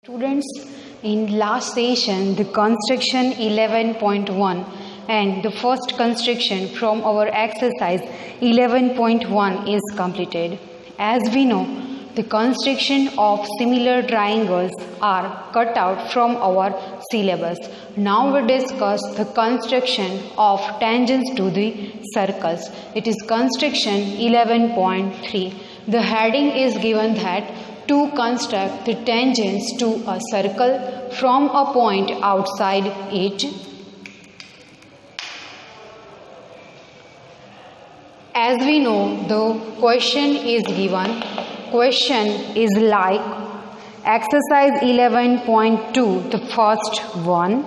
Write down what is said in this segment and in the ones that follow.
Students, in last session, the construction 11.1 and the first construction from our exercise 11.1 is completed. As we know, the construction of similar triangles are cut out from our syllabus. Now we discuss the construction of tangents to the circles. It is construction 11.3. The heading is given that to construct the tangents to a circle from a point outside it. As we know, the question is given. Question is like exercise 11.2, the first one.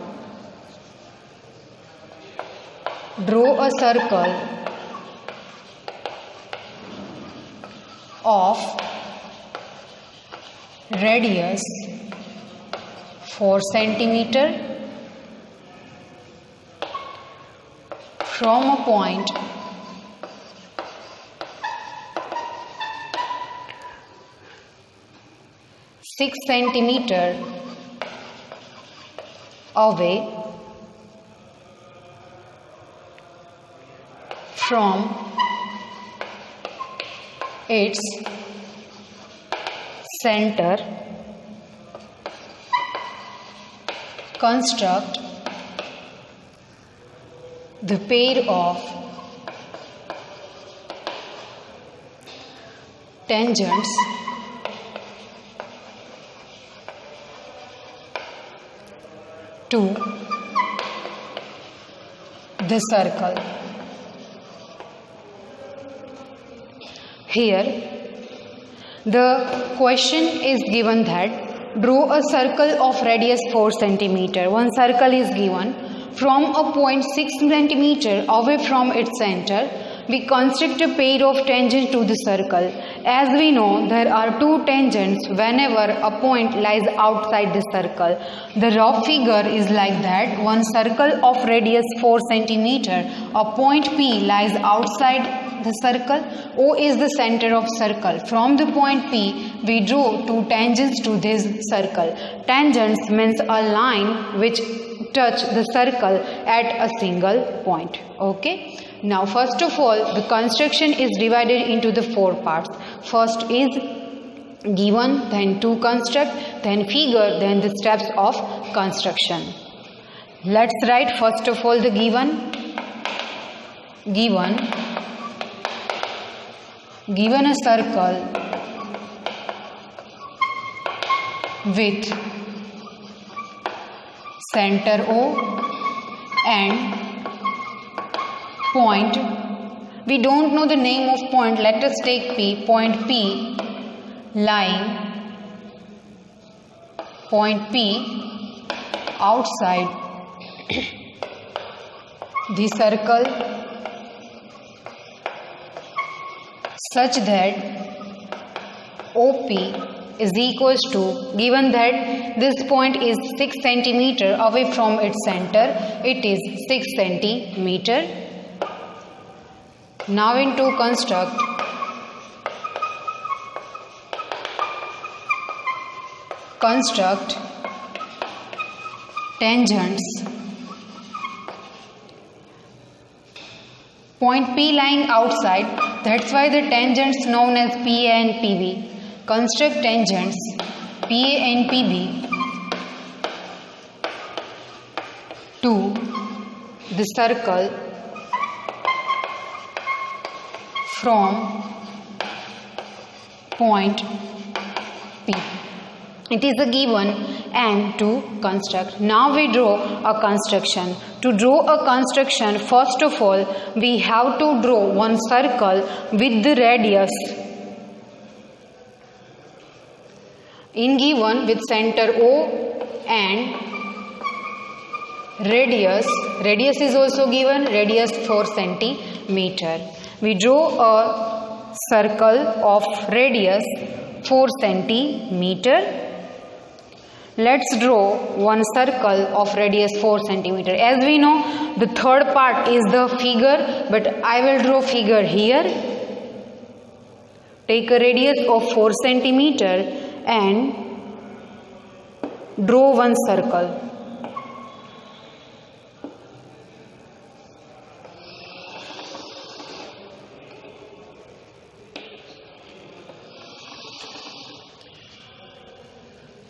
Draw a circle of radius 4 centimeter from a point six centimeter away from its center. Construct the pair of tangents to the circle. Here the question is given that draw a circle of radius 4 centimeter. One circle is given from a point 6 centimeter away from its center. We construct a pair of tangents to the circle. As we know, there are two tangents whenever a point lies outside the circle. The rough figure is like that. One circle of radius 4 centimeter. A point P lies outside the circle. O is the center of circle. From the point P, we draw two tangents to this circle. Tangents means a line which touch the circle at a single point. Okay. Now first of all, the construction is divided into the four parts. First is given, then to construct, then figure, then the steps of construction. Let's write first of all the given. Given a circle with center O and point. We don't know the name of point. Let us take P. Point P lying point P outside the circle such that OP is equals to, given that this point is 6 centimeter away from its center, it is 6 centimeter. Now into construct tangents. Point P lying outside, that's why the tangents known as PA and PB. Construct tangents PA and PB to the circle from point P. It is a given and to construct. Now we draw a construction. To draw a construction, first of all, we have to draw one circle with the radius in given with center O and radius is also given, radius 4 centimeter. We draw a circle of radius 4 centimeter. Let's draw one circle of radius 4 centimeter. As we know, the third part is the figure, but I will draw figure here. Take a radius of 4 centimeter and Draw one circle.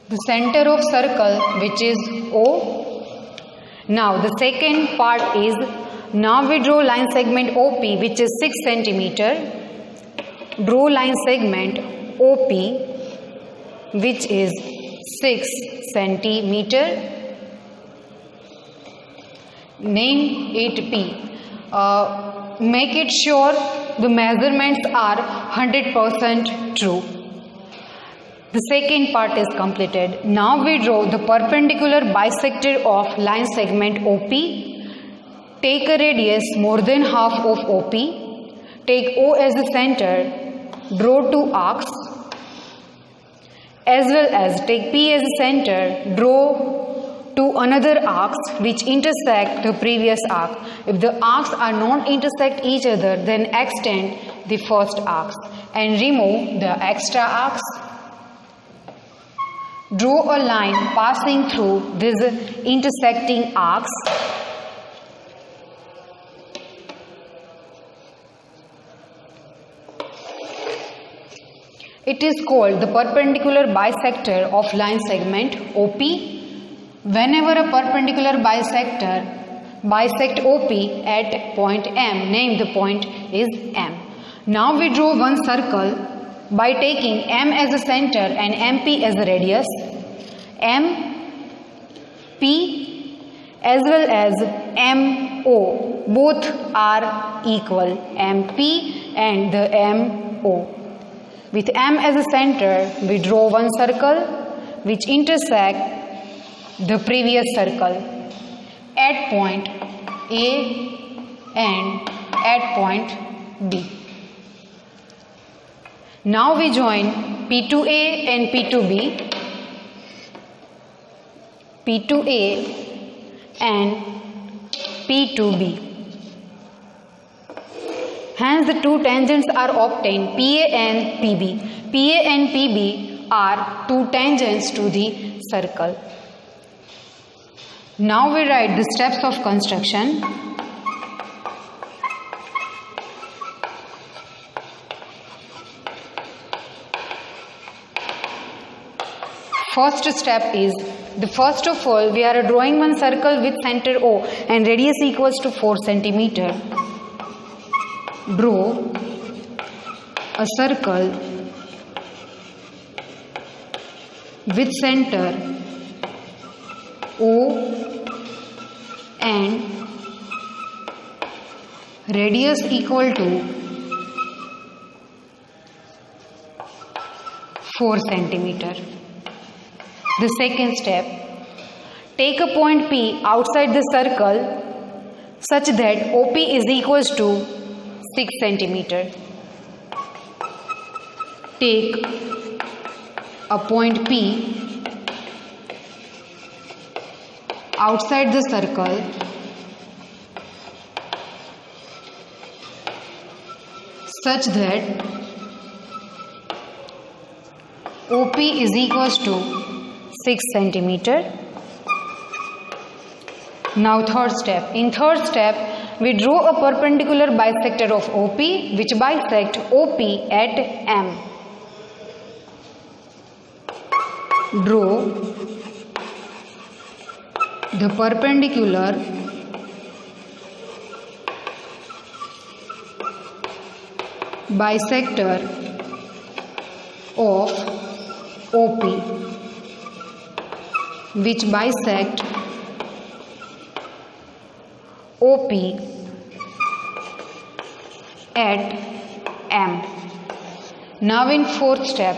The center of circle, which is O. Now the second part is, now we draw line segment OP, which is 6 centimeter. Draw line segment OP, which is 6 centimeter. Name it P. Make it sure the measurements are 100% true. The second part is completed. Now we draw the perpendicular bisector of line segment OP. Take a radius more than half of OP. Take O as the center. Draw two arcs. As well as take P as the center. Draw two another arcs which intersect the previous arc. If the arcs are not intersect each other, then extend the first arcs and remove the extra arcs. Draw a line passing through these intersecting arcs. It is called the perpendicular bisector of line segment OP. Whenever a perpendicular bisect OP at point M, name the point is M. Now we draw one circle by taking M as a center and MP as a radius. M, P as well as MO, both are equal, MP and the MO. With M as a center, we draw one circle which intersect the previous circle at point A and at point B. Now we join P to A and P to B, P to A and P to B. Hence the two tangents are obtained, PA and PB. PA and PB are two tangents to the circle. Now we write the steps of construction. First step is, first of all we are drawing one circle with center O and radius equals to 4 centimeter. Draw a circle with center O and radius equal to 4 centimeter. The second step, take a point P outside the circle such that OP is equals to 6 centimeter. Take a point P outside the circle such that OP is equals to 6 centimeter. Now third step. In third step, we draw a perpendicular bisector of OP which bisect OP at M. Draw the perpendicular bisector of OP which bisect OP at M. Now in fourth step,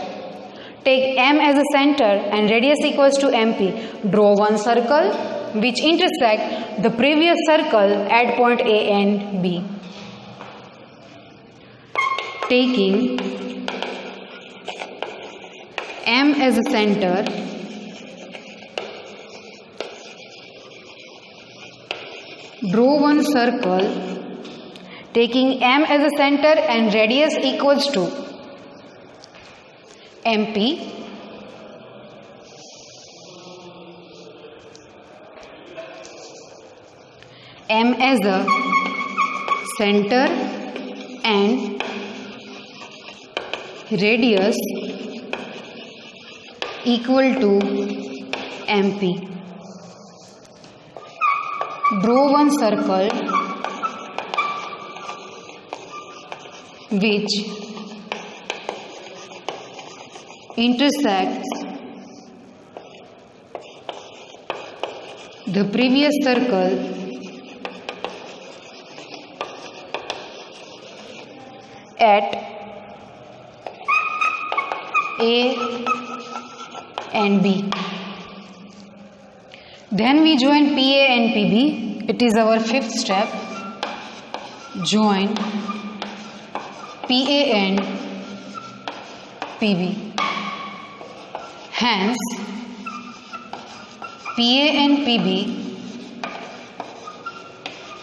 take M as a center and radius equals to MP. Draw one circle which intersect the previous circle at point A and B. Taking M as a center, draw one circle taking M as a center and radius equals to MP. M as a center and radius equal to MP. Draw one circle which intersects the previous circle at A and B. Then we join PA and PB. It is our fifth step. Join PA and PB. Hence, PA and PB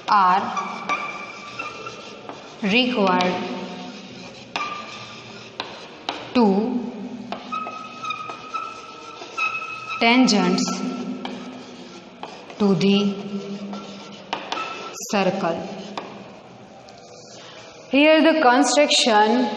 are required to tangents to the circle. Here the construction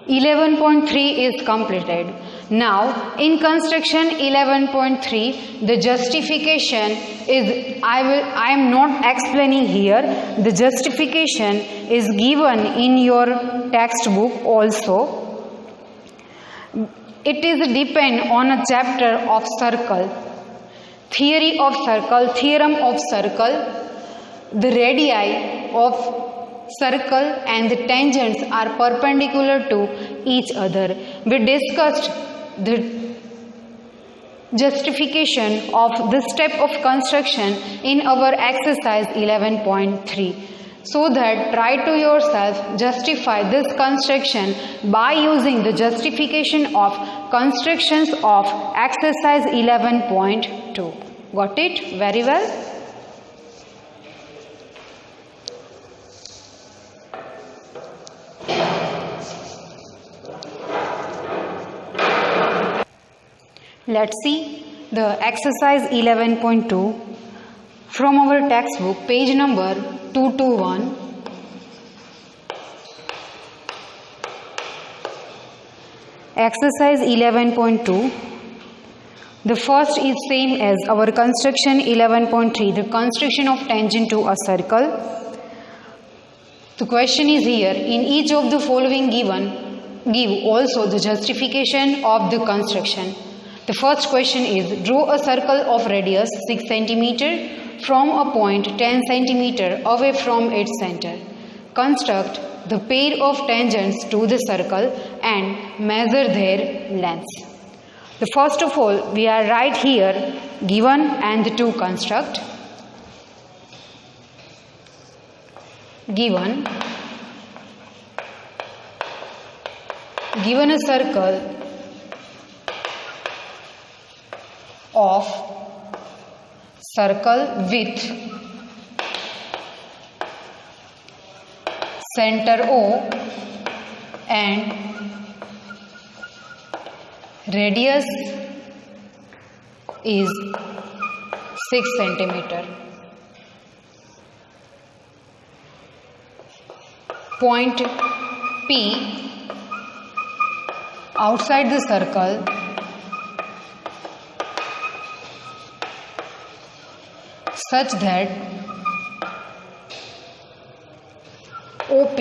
11.3 is completed. Now in construction 11.3 the justification is, I am not explaining here, the justification is given in your textbook also. It is depend on a chapter of circle, theory of circle, theorem of circle. The radii of circle and the tangents are perpendicular to each other. We discussed the justification of this step of construction in our exercise 11.3. So that try to yourself justify this construction by using the justification of constructions of exercise 11.2. Got it? Very well. Let's see the exercise 11.2 from our textbook, page number 221. Exercise 11.2. The first is same as our construction 11.3, the construction of tangent to a circle. The question is here, in each of the following given, give also the justification of the construction. The first question is, draw a circle of radius 6 cm from a point 10 cm away from its center. Construct the pair of tangents to the circle and measure their lengths. The first of all, we are right here given and to construct. Given a circle with center O and radius is 6 cm. Point P outside the circle such that OP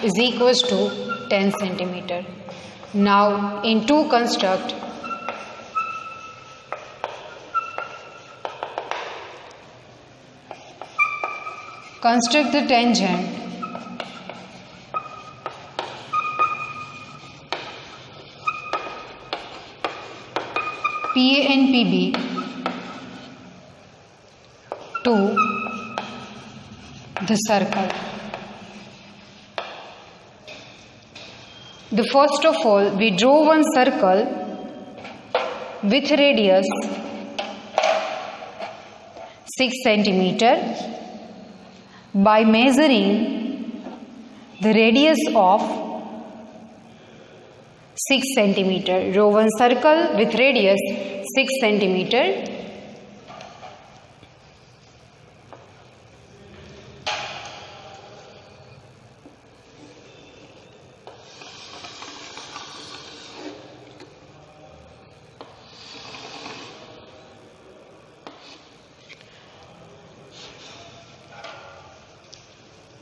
is equals to 10 cm. Now in to construct the tangent PA and PB to the circle. The first of all, we draw one circle with radius 6 cm by measuring the radius of 6 cm. Draw one circle with radius 6 cm.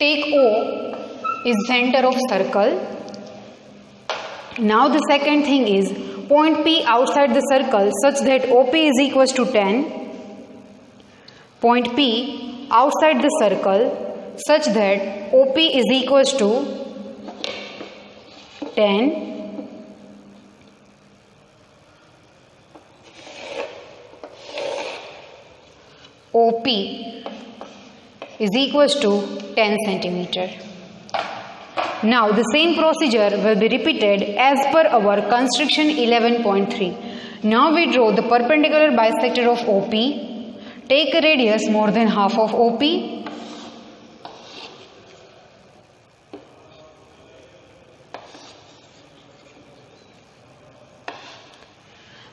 Take O is center of circle. Now the second thing is point P outside the circle such that OP is equals to 10. Point P outside the circle such that OP is equals to 10. OP is equals to 10 centimeter. Now the same procedure will be repeated as per our construction 11.3. Now we draw the perpendicular bisector of OP. Take a radius more than half of OP.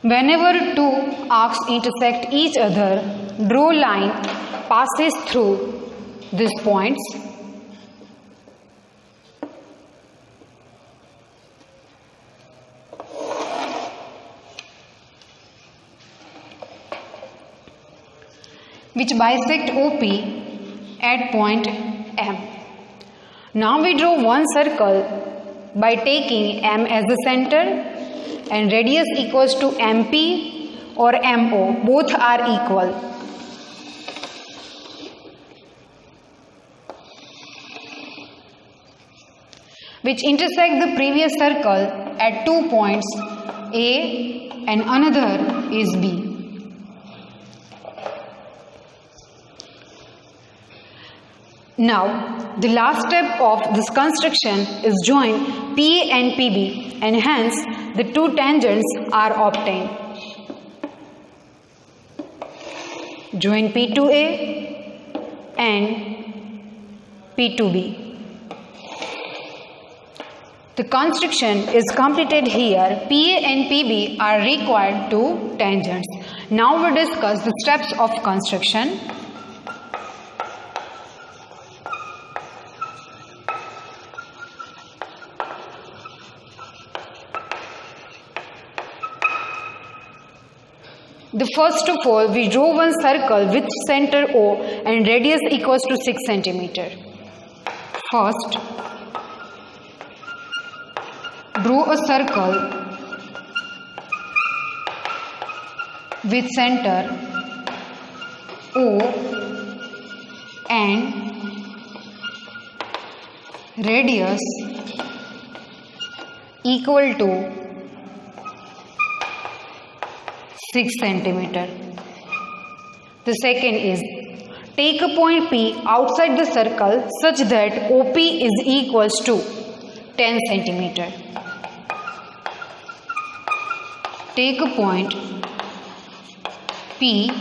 Whenever two arcs intersect each other, draw line passes through these points. Which bisect OP at point M. Now we draw one circle by taking M as the center and radius equals to MP or MO. Both are equal. Which intersect the previous circle at 2 points A and another is B. Now, the last step of this construction is join PA and PB, and hence the two tangents are obtained. Join P to A and P to B. The construction is completed here. PA and PB are required two tangents. Now we discuss the steps of construction. The first of all, we draw one circle with center O and radius equals to 6 centimeter. First, draw a circle with center O and radius equal to 6 centimeter. The second is take a point P outside the circle such that OP is equals to 10 centimeter. Take a point P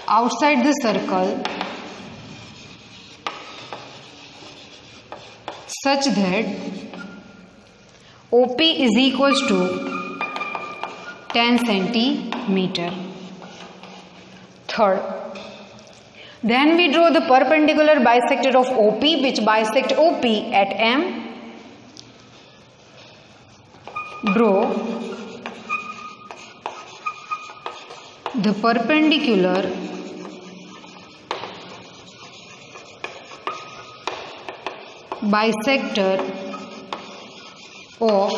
outside the circle such that OP is equals to 10 centimeter. Third, then we draw the perpendicular bisector of OP which bisect OP at M. Draw the perpendicular bisector of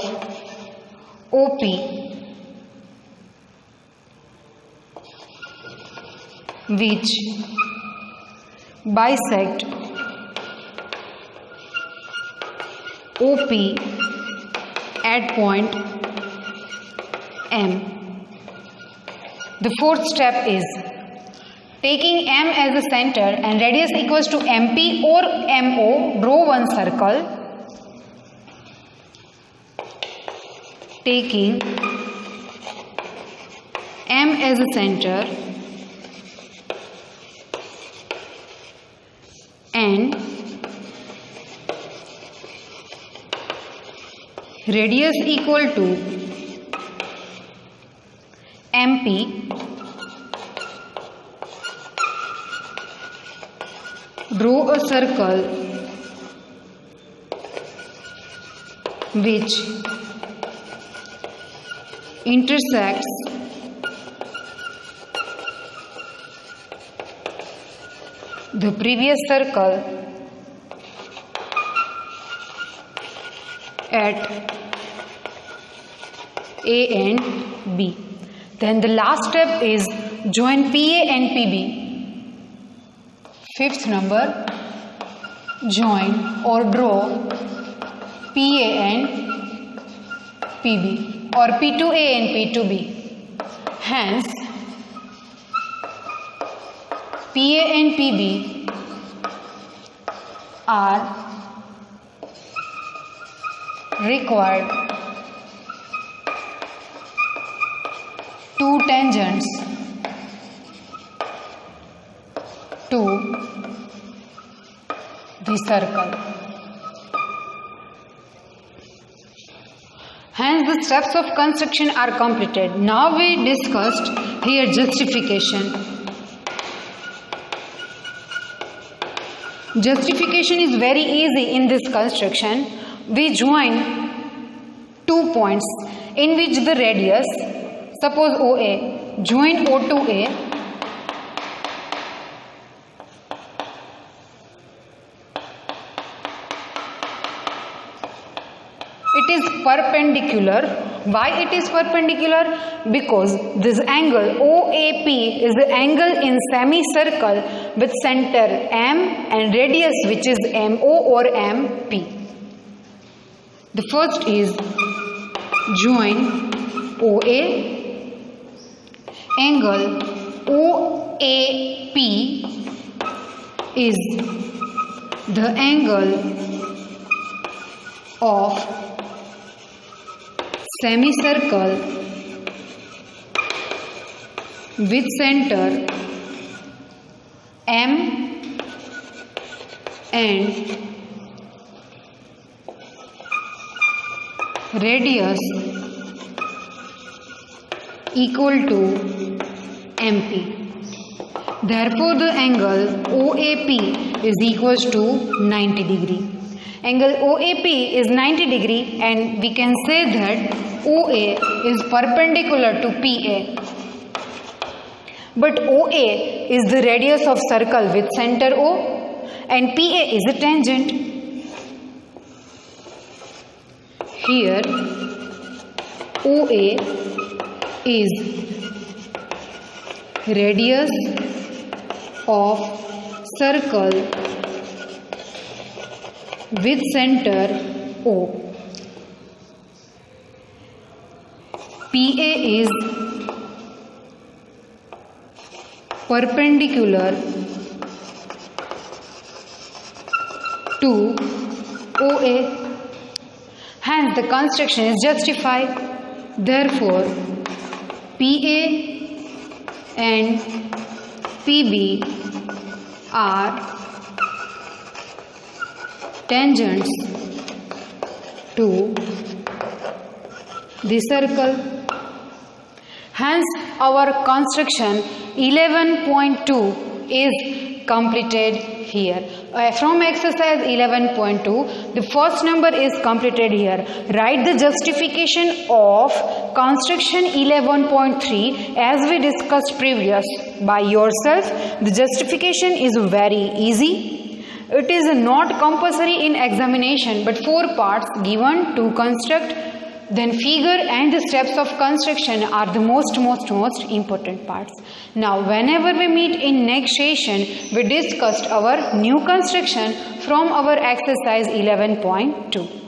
OP which bisect OP at point M. The fourth step is taking M as a center and radius equals to MP or MO, draw one circle. Taking M as a center and radius equal to MP, draw a circle which intersects the previous circle at A and B. Then the last step is join PA and PB. Fifth number, join or draw PA and PB or P2A and P2B. Hence, PA and PB are required two tangents to the circle. Hence, the steps of construction are completed. Now we discussed here justification. Justification is very easy in this construction. We join 2 points in which the radius, suppose OA, join O to A. It is perpendicular. Why it is perpendicular? Because this angle OAP is the angle in semicircle with center M and radius which is MO or MP. The first is join OA, angle OAP is the angle of semicircle with center M and radius equal to MP. Therefore, the angle OAP is equals to 90 degree. Angle OAP is 90 degree and we can say that OA is perpendicular to PA. But OA is the radius of circle with center O and PA is a tangent. Here OA is radius of circle with center O. PA is perpendicular to OA. Hence, the construction is justified. Therefore, PA and PB are tangents to the circle. Hence, our construction 11.2 is completed here. From exercise 11.2, the first number is completed here. Write the justification of construction 11.3 as we discussed previous by yourself. The justification is very easy. It is not compulsory in examination, but 4 parts given to construct. Then figure and the steps of construction are the most important parts. Now whenever we meet in next session, we discussed our new construction from our exercise 11.2.